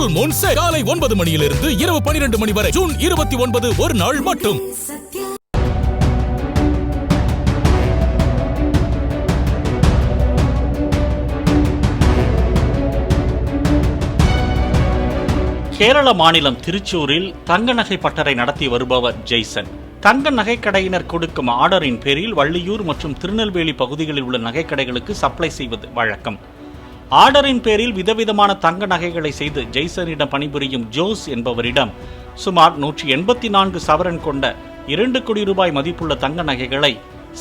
Full Moon Sale காலை 9 மணியிலிருந்து இரவு 12 மணி வரை ஜூன் 29 ஒரு நாள் மட்டும். கேரள மாநிலம் திருச்சூரில் தங்க நகை பட்டறை நடத்தி வருபவர் ஜெய்சன். தங்க நகைக்கடையினர் கொடுக்கும் ஆர்டரின் பேரில் வள்ளியூர் மற்றும் திருநெல்வேலி பகுதிகளில் உள்ள நகைக்கடைகளுக்கு சப்ளை செய்வது வழக்கம். ஆர்டரின் பேரில் விதவிதமான தங்க நகைகளை செய்து ஜெய்சனிடம் பணிபுரியும் ஜோஸ் என்பவரிடம் சுமார் 184 சவரன் கொண்ட 2 கோடி ரூபாய் மதிப்புள்ள தங்க நகைகளை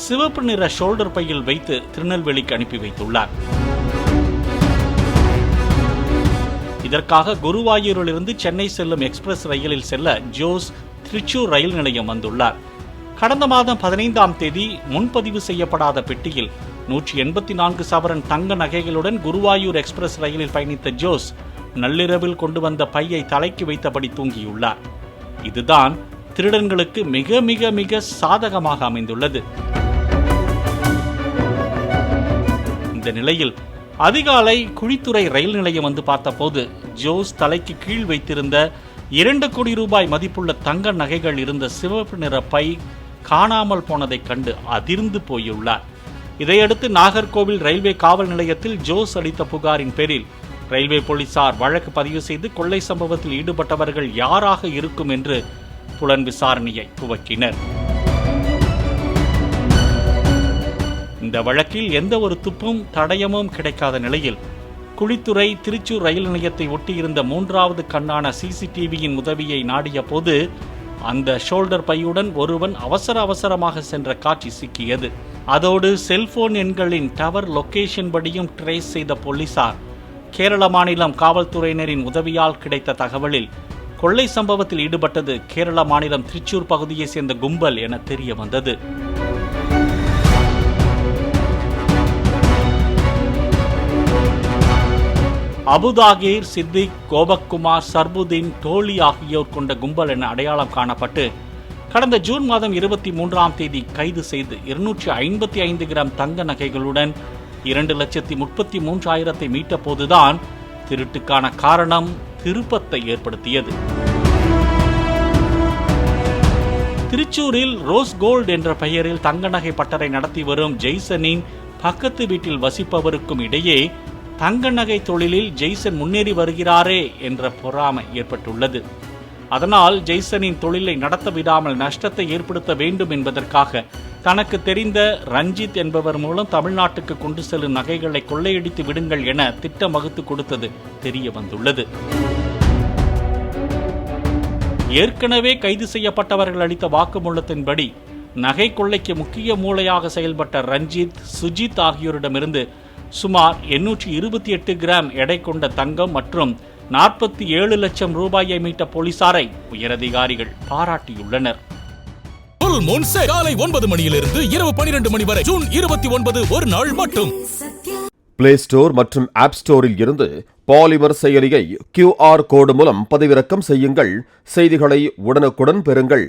சிவப்பு நிற ஷோல்டர் பையில் வைத்து திருநெல்வேலிக்கு அனுப்பி வைத்துள்ளார். இதற்காக குருவாயூரிலிருந்து சென்னை செல்லும் எக்ஸ்பிரஸ் ரயிலில் செல்ல ஜோஸ் திருச்சூர் ரயில் நிலையம் வந்துள்ளார். கடந்த மாதம் 15ஆம் தேதி முன்பதிவு செய்யப்படாத பெட்டியில் 184 சவரன் தங்க நகைகளுடன் குருவாயூர் எக்ஸ்பிரஸ் ரயிலில் பயணித்த ஜோஸ் நள்ளிரவில் கொண்டு வந்த பையை தலைக்கு வைத்தபடி தூங்கியுள்ளார். இதுதான் திருடன்களுக்கு மிக மிக மிக சாதகமாக அமைந்துள்ளது. இந்த நிலையில் அதிகாலை குழித்துறை ரயில் நிலையம் வந்து பார்த்தபோது ஜோஸ் தலைக்கு கீழ் வைத்திருந்த 2 கோடி ரூபாய் மதிப்புள்ள தங்க நகைகள் இருந்த சிவப்பு நிற பை காணாமல் போனதைக் கண்டு அதிர்ந்து போயுள்ளார். இதையடுத்து நாகர்கோவில் ரயில்வே காவல் நிலையத்தில் ஜோஸ் அளித்த புகாரின் பேரில் ரயில்வே போலீசார் வழக்கு பதிவு செய்து கொள்ளை சம்பவத்தில் ஈடுபட்டவர்கள் யாராக இருக்கும் என்று புலன் விசாரணையை துவக்கினர். இந்த வழக்கில் எந்த ஒரு துப்பும் தடயமும் கிடைக்காத நிலையில் குழித்துறை திருச்சூர் ரயில் நிலையத்தை ஒட்டியிருந்த 3வது கண்ணான சிசிடிவியின் உதவியை நாடிய போது அந்த ஷோல்டர் பையுடன் ஒருவன் அவசரமாக சென்ற காட்சி சிக்கியது. அதோடு செல்போன் எண்களின் டவர் லொகேஷன் படியும் ட்ரேஸ் செய்த போலீசார் கேரள மாநிலம் காவல்துறையினரின் உதவியால் கிடைத்த தகவலில் கொள்ளை சம்பவத்தில் ஈடுபட்டது கேரள மாநிலம் திருச்சூர் பகுதியை சேர்ந்த கும்பல் என தெரிய வந்தது. அபுதாகீர், சித்திக், கோபக்குமார், சர்புதீன், டோலி ஆகியோர் கொண்ட கும்பல் என அடையாளம் காணப்பட்டு கடந்த ஜூன் மாதம் 23ஆம் தேதி கைது செய்து 255 கிராம் தங்க நகைகளுடன் 2,33,000 மீட்ட போதுதான் திருட்டுக்கான காரணம் திருப்பத்தை ஏற்படுத்தியது. திருச்சூரில் ரோஸ் கோல்ட் என்ற பெயரில் தங்க நகை பட்டறை நடத்தி வரும் ஜெய்சனின் பக்கத்து வீட்டில் வசிப்பவருக்கும் இடையே தங்க நகை தொழிலில் ஜெய்சன் முன்னேறி வருகிறாரே என்ற பொறாமை ஏற்பட்டுள்ளது. அதனால் ஜெய்சனின் தொழிலை நடத்த விடாமல் நஷ்டத்தை ஏற்படுத்த வேண்டும் என்பதற்காக தனக்கு தெரிந்த ரஞ்சித் என்பவர் மூலம் தமிழ்நாட்டுக்கு கொண்டு செல்லும் நகைகளை கொள்ளையடித்து விடுங்கள் என திட்டம் வகுத்து கொடுத்தது தெரிய வந்துள்ளது. ஏற்கனவே கைது செய்யப்பட்டவர்கள் அளித்த வாக்குமூலத்தின்படி நகை கொள்ளைக்கு முக்கிய மூளையாக செயல்பட்ட ரஞ்சித், சுஜித் ஆகியோரிடமிருந்து சுமார் 828 கிராம் எடை கொண்ட தங்கம் மற்றும் 47 லட்சம் ரூபாயை மீட்ட போலீசாரை உயரதிகாரிகள் பாராட்டியுள்ளனர். Full Moon Sale காலை 9 மணியிலிருந்து இரவு 12 மணி வரை ஜூன் 29 ஒரு நாள் மட்டும். பிளே ஸ்டோர் மற்றும் ஆப் ஸ்டோரில் இருந்து பாலிமர் செயலியை QR கோடு மூலம் பதிவிறக்கம் செய்யுங்கள். செய்திகளை உடனுக்குடன் பெறுங்கள்.